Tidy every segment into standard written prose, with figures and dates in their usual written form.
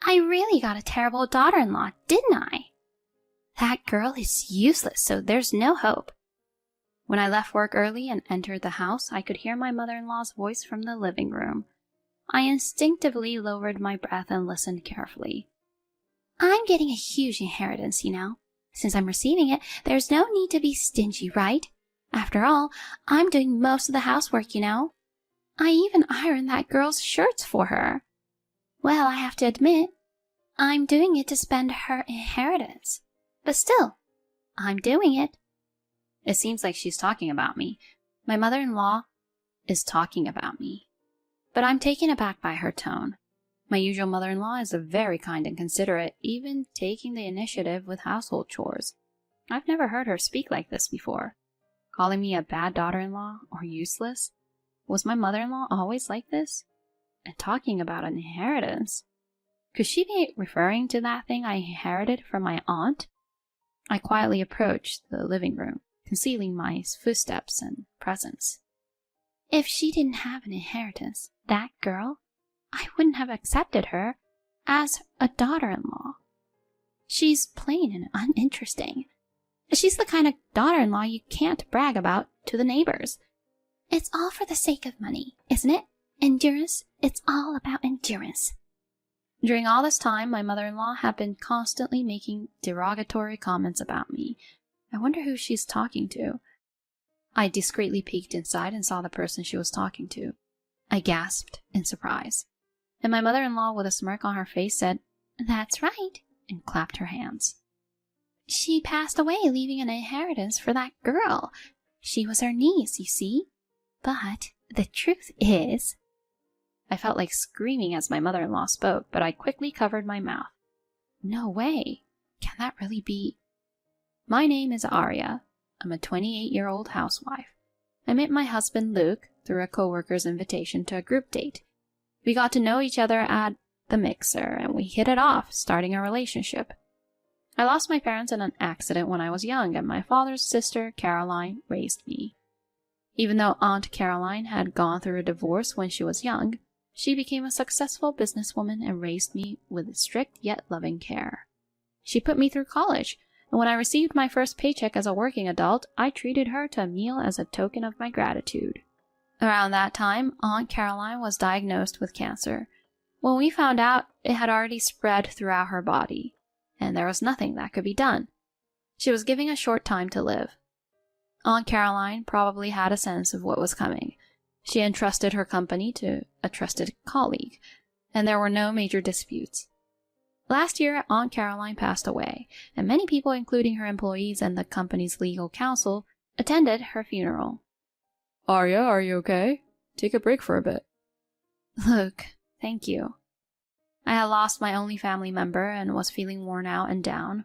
I really got a terrible daughter-in-law, didn't I? That girl is useless, so there's no hope. When I left work early and entered the house, I could hear my mother-in-law's voice from the living room. I instinctively lowered my breath and listened carefully. I'm getting a huge inheritance, you know. Since I'm receiving it, there's no need to be stingy, right? After all, I'm doing most of the housework, you know. I even ironed that girl's shirts for her. Well, I have to admit, I'm doing it to spend her inheritance. But still, I'm doing it. It seems like she's talking about me. My mother-in-law is talking about me. But I'm taken aback by her tone. My usual mother-in-law is very kind and considerate, even taking the initiative with household chores. I've never heard her speak like this before. Calling me a bad daughter-in-law or useless? Was my mother-in-law always like this? And talking about an inheritance? Could she be referring to that thing I inherited from my aunt? I quietly approached the living room, concealing my footsteps and presence. If she didn't have an inheritance, that girl, I wouldn't have accepted her as a daughter-in-law. She's plain and uninteresting. She's the kind of daughter-in-law you can't brag about to the neighbors. It's all for the sake of money, isn't it? Endurance, it's all about endurance. During all this time, my mother-in-law had been constantly making derogatory comments about me. I wonder who she's talking to. I discreetly peeked inside and saw the person she was talking to. I gasped in surprise. And my mother-in-law, with a smirk on her face, said, "That's right," and clapped her hands. She passed away, leaving an inheritance for that girl. She was her niece, you see. But the truth is... I felt like screaming as my mother-in-law spoke, but I quickly covered my mouth. No way. Can that really be? My name is Arya. I'm a 28-year-old housewife. I met my husband, Luke, through a coworker's invitation to a group date. We got to know each other at the mixer, and we hit it off, starting a relationship. I lost my parents in an accident when I was young, and my father's sister, Caroline, raised me. Even though Aunt Caroline had gone through a divorce when she was young, she became a successful businesswoman and raised me with strict yet loving care. She put me through college, and when I received my first paycheck as a working adult, I treated her to a meal as a token of my gratitude. Around that time, Aunt Caroline was diagnosed with cancer. When we found out, it had already spread throughout her body, and there was nothing that could be done. She was given a short time to live. Aunt Caroline probably had a sense of what was coming. She entrusted her company to a trusted colleague, and there were no major disputes. Last year, Aunt Caroline passed away, and many people, including her employees and the company's legal counsel, attended her funeral. Arya, are you okay? Take a break for a bit. Luke, thank you. I had lost my only family member and was feeling worn out and down,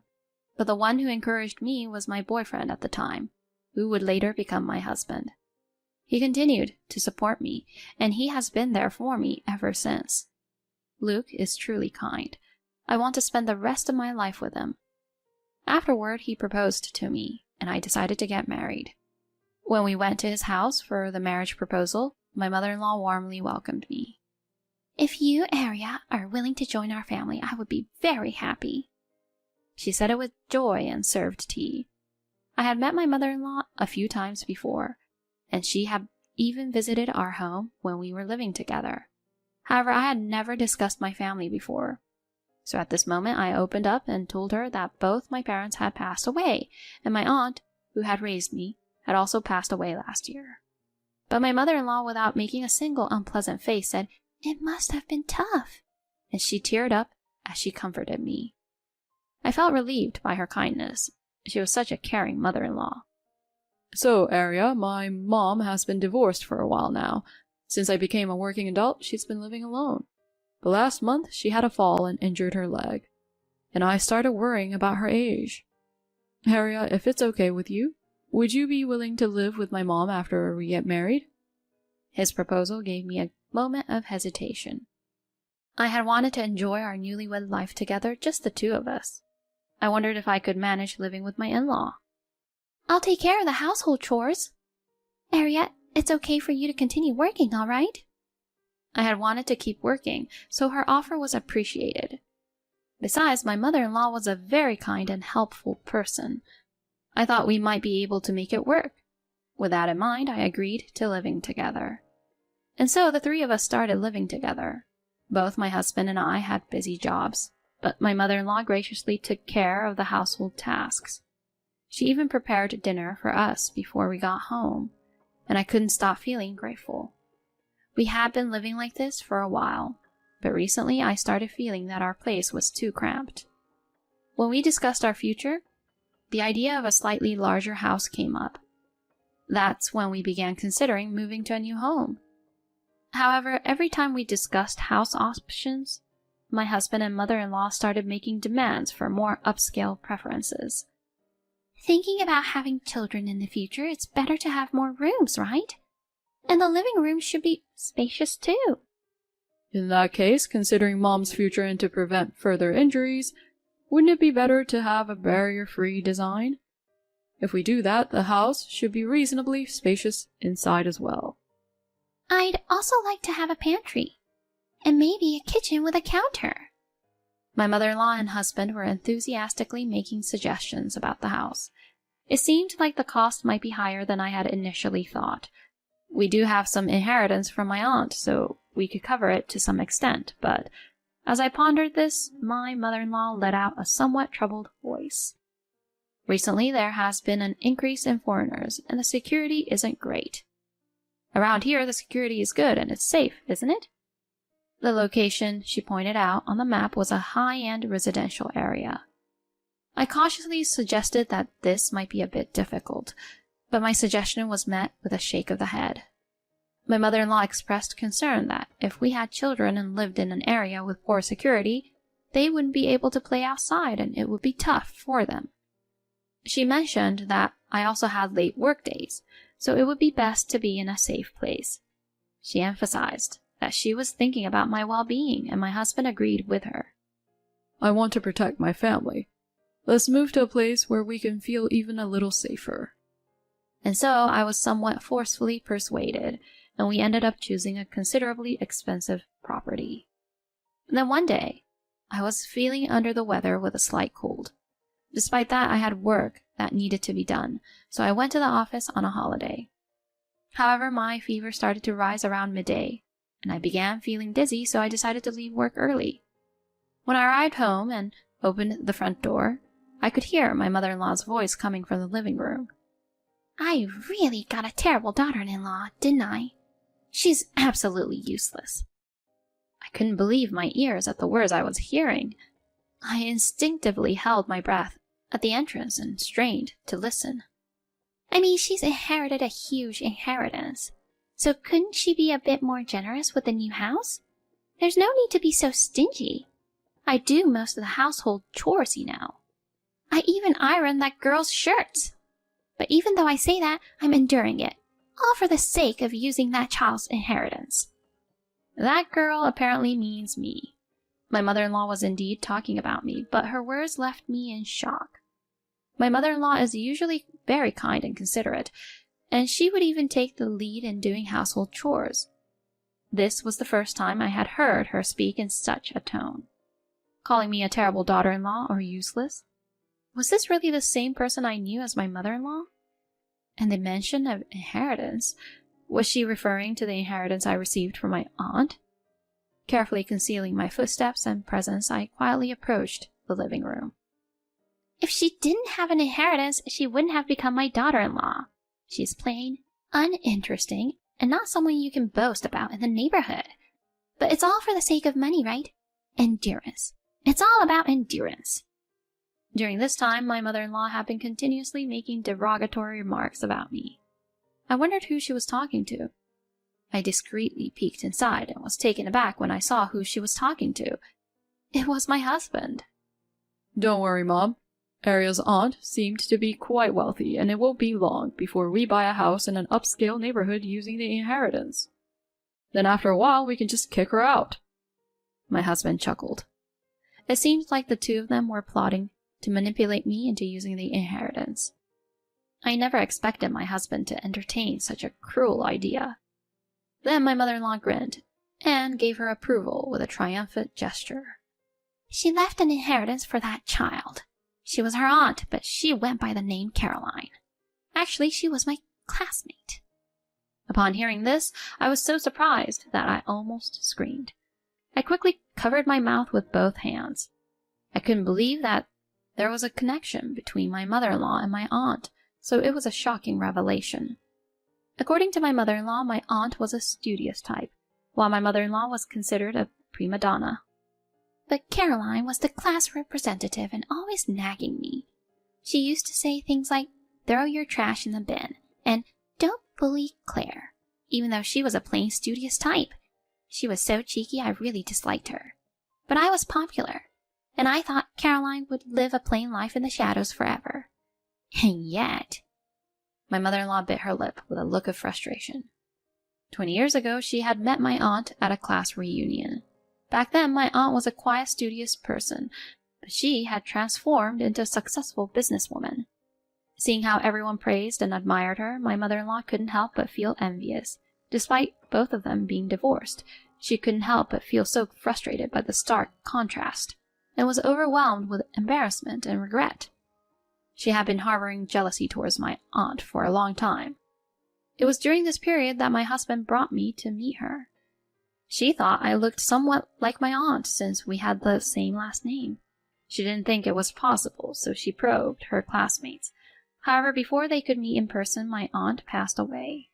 but the one who encouraged me was my boyfriend at the time, who would later become my husband. He continued to support me, and he has been there for me ever since. Luke is truly kind. I want to spend the rest of my life with him. Afterward, he proposed to me, and I decided to get married. When we went to his house for the marriage proposal, my mother-in-law warmly welcomed me. If you, Arya, are willing to join our family, I would be very happy. She said it with joy and served tea. I had met my mother-in-law a few times before, and she had even visited our home when we were living together. However, I had never discussed my family before. So at this moment, I opened up and told her that both my parents had passed away, and my aunt, who had raised me, had also passed away last year. But my mother-in-law, without making a single unpleasant face, said, "It must have been tough," and she teared up as she comforted me. I felt relieved by her kindness. She was such a caring mother-in-law. So, Arya, my mom has been divorced for a while now. Since I became a working adult, she's been living alone. But last month, she had a fall and injured her leg, and I started worrying about her age. Arya, if it's okay with you, would you be willing to live with my mom after we get married? His proposal gave me a moment of hesitation. I had wanted to enjoy our newlywed life together, just the two of us. I wondered if I could manage living with my in-law. I'll take care of the household chores. Arya, it's okay for you to continue working, all right? I had wanted to keep working, so her offer was appreciated. Besides, my mother-in-law was a very kind and helpful person. I thought we might be able to make it work. With that in mind, I agreed to living together. And so the three of us started living together. Both my husband and I had busy jobs, but my mother-in-law graciously took care of the household tasks. She even prepared dinner for us before we got home, and I couldn't stop feeling grateful. We had been living like this for a while, but recently I started feeling that our place was too cramped. When we discussed our future, the idea of a slightly larger house came up. That's when we began considering moving to a new home. However, every time we discussed house options, my husband and mother-in-law started making demands for more upscale preferences. Thinking about having children in the future, it's better to have more rooms, right? And the living room should be spacious too. In that case, considering Mom's future and to prevent further injuries, wouldn't it be better to have a barrier-free design? If we do that, the house should be reasonably spacious inside as well. I'd also like to have a pantry, and maybe a kitchen with a counter. My mother-in-law and husband were enthusiastically making suggestions about the house. It seemed like the cost might be higher than I had initially thought. We do have some inheritance from my aunt, so we could cover it to some extent, but as I pondered this, my mother-in-law let out a somewhat troubled voice. Recently, there has been an increase in foreigners, and the security isn't great. Around here, the security is good and it's safe, isn't it? The location she pointed out on the map was a high-end residential area. I cautiously suggested that this might be a bit difficult, but my suggestion was met with a shake of the head. My mother-in-law expressed concern that if we had children and lived in an area with poor security, they wouldn't be able to play outside and it would be tough for them. She mentioned that I also had late work days, so it would be best to be in a safe place. She emphasized that she was thinking about my well-being, and my husband agreed with her. I want to protect my family. Let's move to a place where we can feel even a little safer. And so I was somewhat forcefully persuaded, and we ended up choosing a considerably expensive property. And then one day, I was feeling under the weather with a slight cold. Despite that, I had work that needed to be done, so I went to the office on a holiday. However, my fever started to rise around midday, and I began feeling dizzy, so I decided to leave work early. When I arrived home and opened the front door, I could hear my mother-in-law's voice coming from the living room. I really got a terrible daughter-in-law, didn't I? She's absolutely useless. I couldn't believe my ears at the words I was hearing. I instinctively held my breath at the entrance and strained to listen. I mean, she's inherited a huge inheritance, so couldn't she be a bit more generous with the new house? There's no need to be so stingy. I do most of the household chores, you know. I even iron that girl's shirts. But even though I say that, I'm enduring it, all for the sake of using that child's inheritance. That girl apparently means me. My mother-in-law was indeed talking about me, but her words left me in shock. My mother-in-law is usually very kind and considerate, and she would even take the lead in doing household chores. This was the first time I had heard her speak in such a tone. Calling me a terrible daughter-in-law or useless? Was this really the same person I knew as my mother-in-law? And the mention of inheritance, was she referring to the inheritance I received from my aunt? Carefully concealing my footsteps and presence, I quietly approached the living room. If she didn't have an inheritance, she wouldn't have become my daughter-in-law. She's plain, uninteresting, and not someone you can boast about in the neighborhood. But it's all for the sake of money, right? Endurance. It's all about endurance. During this time, my mother-in-law had been continuously making derogatory remarks about me. I wondered who she was talking to. I discreetly peeked inside and was taken aback when I saw who she was talking to. It was my husband. Don't worry, Mom. Ariel's aunt seemed to be quite wealthy, and it won't be long before we buy a house in an upscale neighborhood using the inheritance. Then after a while, we can just kick her out. My husband chuckled. It seemed like the two of them were plotting to manipulate me into using the inheritance. I never expected my husband to entertain such a cruel idea. Then my mother-in-law grinned, and gave her approval with a triumphant gesture. She left an inheritance for that child. She was her aunt, but she went by the name Caroline. Actually, she was my classmate." Upon hearing this, I was so surprised that I almost screamed. I quickly covered my mouth with both hands. I couldn't believe that there was a connection between my mother-in-law and my aunt, so it was a shocking revelation. According to my mother-in-law, my aunt was a studious type, while my mother-in-law was considered a prima donna. But Caroline was the class representative and always nagging me. She used to say things like, "Throw your trash in the bin," and "Don't bully Claire," even though she was a plain studious type. She was so cheeky I really disliked her. But I was popular, and I thought Caroline would live a plain life in the shadows forever. And yet... My mother-in-law bit her lip with a look of frustration. 20 years ago, she had met my aunt at a class reunion. Back then, my aunt was a quiet, studious person, but she had transformed into a successful businesswoman. Seeing how everyone praised and admired her, my mother-in-law couldn't help but feel envious. Despite both of them being divorced, she couldn't help but feel so frustrated by the stark contrast, and was overwhelmed with embarrassment and regret. She had been harboring jealousy towards my aunt for a long time. It was during this period that my husband brought me to meet her. She thought I looked somewhat like my aunt since we had the same last name. She didn't think it was possible, so she probed her classmates. However, before they could meet in person, my aunt passed away.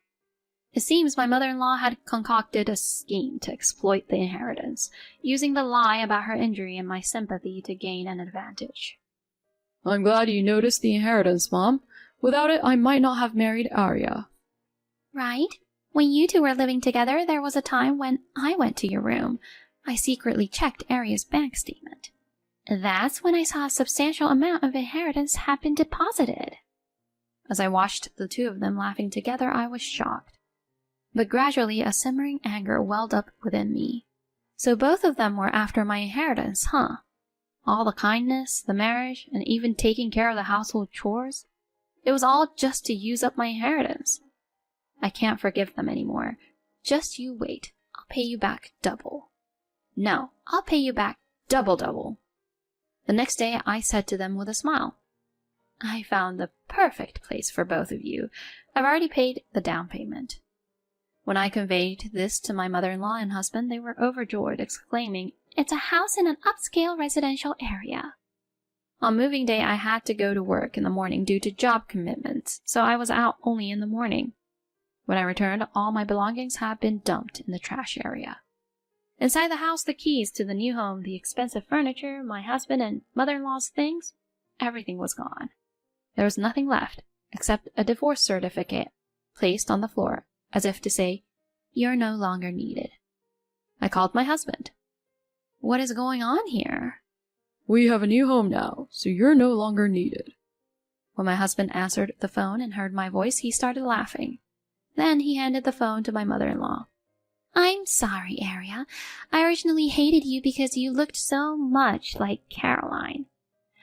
It seems my mother-in-law had concocted a scheme to exploit the inheritance, using the lie about her injury and my sympathy to gain an advantage. "I'm glad you noticed the inheritance, Mom. Without it, I might not have married Arya." "Right? When you two were living together, there was a time when I went to your room. I secretly checked Arya's bank statement. That's when I saw a substantial amount of inheritance had been deposited." As I watched the two of them laughing together, I was shocked. But gradually a simmering anger welled up within me. So both of them were after my inheritance, huh? All the kindness, the marriage, and even taking care of the household chores? It was all just to use up my inheritance. I can't forgive them anymore. Just you wait. I'll pay you back double. No, I'll pay you back double. The next day I said to them with a smile, "I found the perfect place for both of you. I've already paid the down payment." When I conveyed this to my mother-in-law and husband, they were overjoyed, exclaiming, "It's a house in an upscale residential area." On moving day, I had to go to work in the morning due to job commitments, so I was out only in the morning. When I returned, all my belongings had been dumped in the trash area. Inside the house, the keys to the new home, the expensive furniture, my husband and mother-in-law's things, everything was gone. There was nothing left, except a divorce certificate placed on the floor, as if to say, "You're no longer needed." I called my husband. "What is going on here?" "We have a new home now, so you're no longer needed." When my husband answered the phone and heard my voice, he started laughing. Then he handed the phone to my mother-in-law. "I'm sorry, Arya. I originally hated you because you looked so much like Caroline.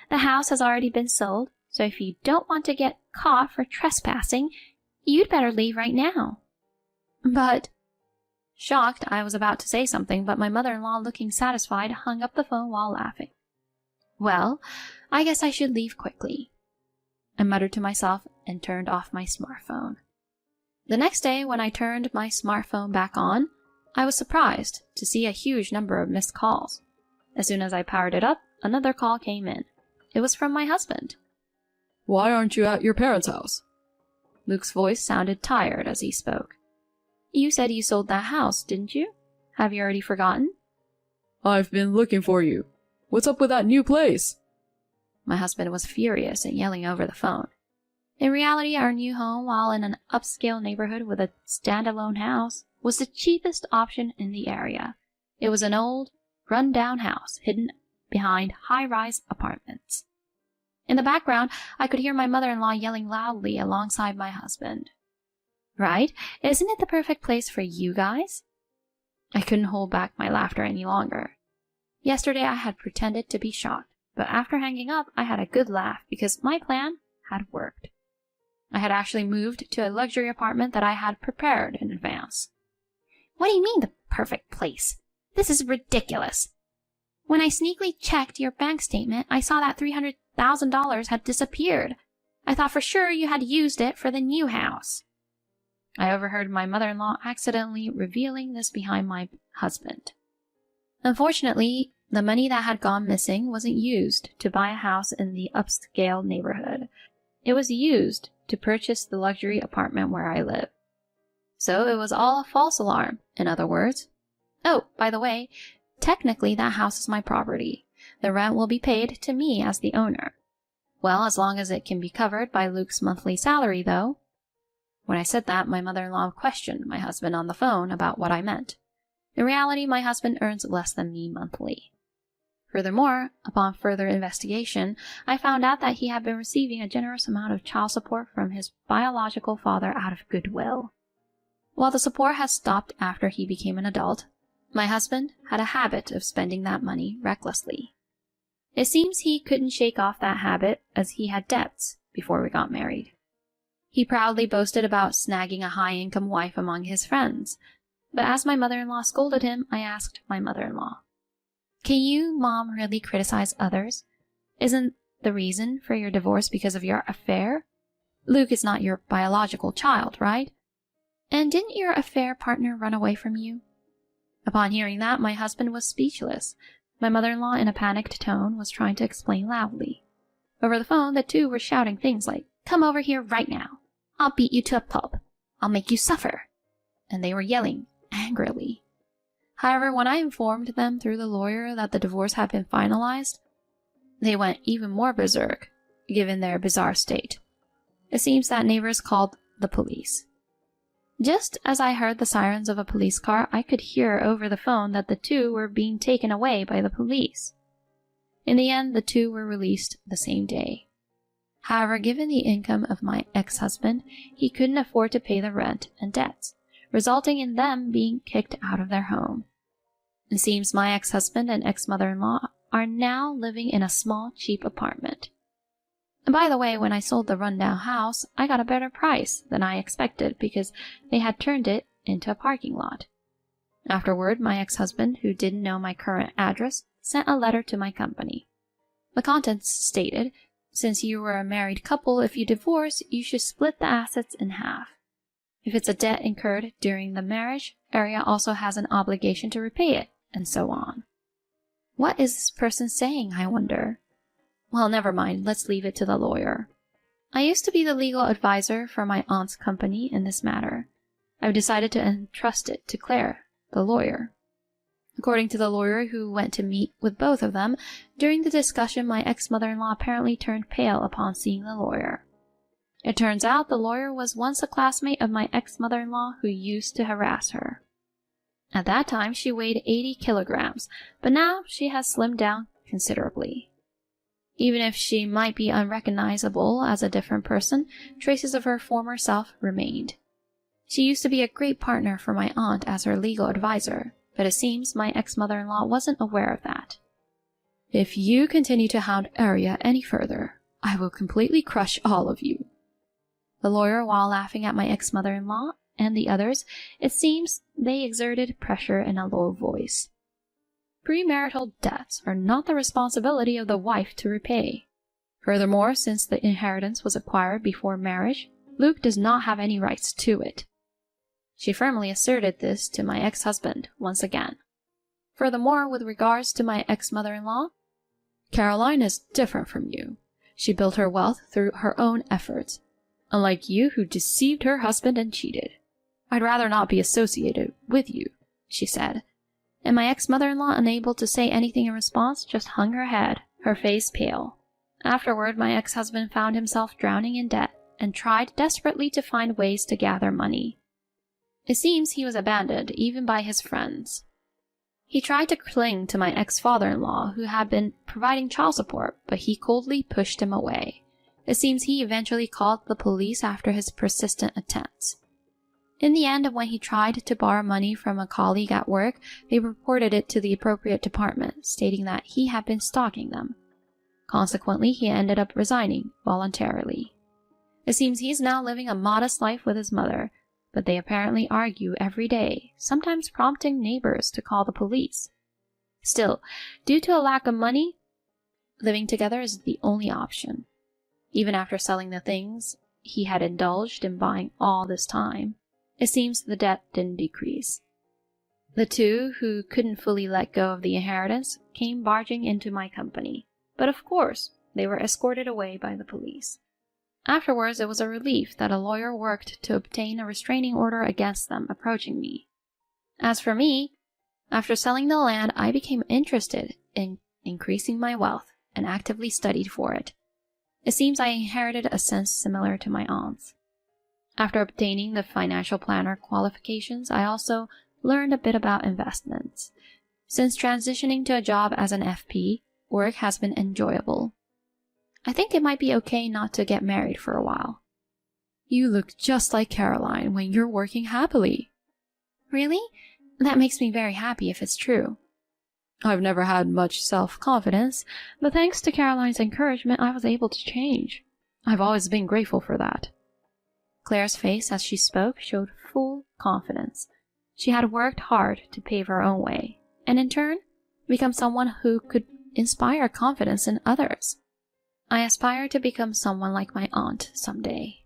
The house has already been sold, so if you don't want to get caught for trespassing, you'd better leave right now." "But..." Shocked, I was about to say something, but my mother-in-law, looking satisfied, hung up the phone while laughing. "Well, I guess I should leave quickly," I muttered to myself and turned off my smartphone. The next day, when I turned my smartphone back on, I was surprised to see a huge number of missed calls. As soon as I powered it up, another call came in. It was from my husband. "Why aren't you at your parents' house?" Luke's voice sounded tired as he spoke. "You said you sold that house, didn't you? Have you already forgotten?" "I've been looking for you. What's up with that new place?" My husband was furious and yelling over the phone. In reality, our new home, while in an upscale neighborhood with a standalone house, was the cheapest option in the area. It was an old, run-down house hidden behind high-rise apartments. In the background, I could hear my mother-in-law yelling loudly alongside my husband. "Right? Isn't it the perfect place for you guys?" I couldn't hold back my laughter any longer. Yesterday I had pretended to be shocked, but after hanging up, I had a good laugh because my plan had worked. I had actually moved to a luxury apartment that I had prepared in advance. "What do you mean, the perfect place? This is ridiculous. When I sneakily checked your bank statement, I saw that $300,000 had disappeared. I thought for sure you had used it for the new house." I overheard my mother-in-law accidentally revealing this behind my husband. Unfortunately, the money that had gone missing wasn't used to buy a house in the upscale neighborhood. It was used to purchase the luxury apartment where I live. So it was all a false alarm, in other words. Oh, by the way, technically that house is my property. The rent will be paid to me as the owner. Well, as long as it can be covered by Luke's monthly salary, though. When I said that, my mother-in-law questioned my husband on the phone about what I meant. In reality, my husband earns less than me monthly. Furthermore, upon further investigation, I found out that he had been receiving a generous amount of child support from his biological father out of goodwill. While the support has stopped after he became an adult, my husband had a habit of spending that money recklessly. It seems he couldn't shake off that habit as he had debts before we got married. He proudly boasted about snagging a high-income wife among his friends, but as my mother-in-law scolded him, I asked my mother-in-law, "Can you, Mom, really criticize others? Isn't the reason for your divorce because of your affair? Luke is not your biological child, right? And didn't your affair partner run away from you?" Upon hearing that, my husband was speechless. My mother-in-law, in a panicked tone, was trying to explain loudly. Over the phone, the two were shouting things like, "Come over here right now. I'll beat you to a pulp. I'll make you suffer." And they were yelling angrily. However, when I informed them through the lawyer that the divorce had been finalized, they went even more berserk, given their bizarre state. It seems that neighbors called the police. Just as I heard the sirens of a police car, I could hear over the phone that the two were being taken away by the police. In the end, the two were released the same day. However, given the income of my ex-husband, he couldn't afford to pay the rent and debts, resulting in them being kicked out of their home. It seems my ex-husband and ex-mother-in-law are now living in a small, cheap apartment. And by the way, when I sold the rundown house, I got a better price than I expected because they had turned it into a parking lot. Afterward, my ex-husband, who didn't know my current address, sent a letter to my company. The contents stated, "Since you were a married couple, if you divorce, you should split the assets in half. If it's a debt incurred during the marriage, Area also has an obligation to repay it," and so on. What is this person saying, I wonder? Well, never mind, let's leave it to the lawyer. I used to be the legal advisor for my aunt's company in this matter. I've decided to entrust it to Claire, the lawyer. According to the lawyer who went to meet with both of them, during the discussion my ex-mother-in-law apparently turned pale upon seeing the lawyer. It turns out the lawyer was once a classmate of my ex-mother-in-law who used to harass her. At that time she weighed 80 kilograms, but now she has slimmed down considerably. Even if she might be unrecognizable as a different person, traces of her former self remained. She used to be a great partner for my aunt as her legal advisor, but it seems my ex-mother-in-law wasn't aware of that. "If you continue to hound Area any further, I will completely crush all of you." The lawyer, while laughing at my ex-mother-in-law and the others, it seems they exerted pressure in a low voice. Premarital debts are not the responsibility of the wife to repay. Furthermore, since the inheritance was acquired before marriage, Luke does not have any rights to it. She firmly asserted this to my ex-husband once again. Furthermore, with regards to my ex-mother-in-law, "Caroline is different from you. She built her wealth through her own efforts, unlike you who deceived her husband and cheated. I'd rather not be associated with you," she said. And my ex-mother-in-law, unable to say anything in response, just hung her head, her face pale. Afterward, my ex-husband found himself drowning in debt and tried desperately to find ways to gather money. It seems he was abandoned even by his friends. He tried to cling to my ex-father-in-law, who had been providing child support, but he coldly pushed him away. It seems he eventually called the police after his persistent attempts. In the end, when he tried to borrow money from a colleague at work, they reported it to the appropriate department, stating that he had been stalking them. Consequently, he ended up resigning voluntarily. It seems he is now living a modest life with his mother, but they apparently argue every day, sometimes prompting neighbors to call the police. Still, due to a lack of money, living together is the only option. Even after selling the things he had indulged in buying all this time, it seems the debt didn't decrease. The two, who couldn't fully let go of the inheritance, came barging into my company, but of course, they were escorted away by the police. Afterwards, it was a relief that a lawyer worked to obtain a restraining order against them approaching me. As for me, after selling the land, I became interested in increasing my wealth and actively studied for it. It seems I inherited a sense similar to my aunt's. After obtaining the financial planner qualifications, I also learned a bit about investments. Since transitioning to a job as an FP, work has been enjoyable. I think it might be okay not to get married for a while. You look just like Caroline when you're working happily. Really? That makes me very happy if it's true. I've never had much self-confidence, but thanks to Caroline's encouragement, I was able to change. I've always been grateful for that. Claire's face as she spoke showed full confidence. She had worked hard to pave her own way, and in turn, become someone who could inspire confidence in others. I aspire to become someone like my aunt someday.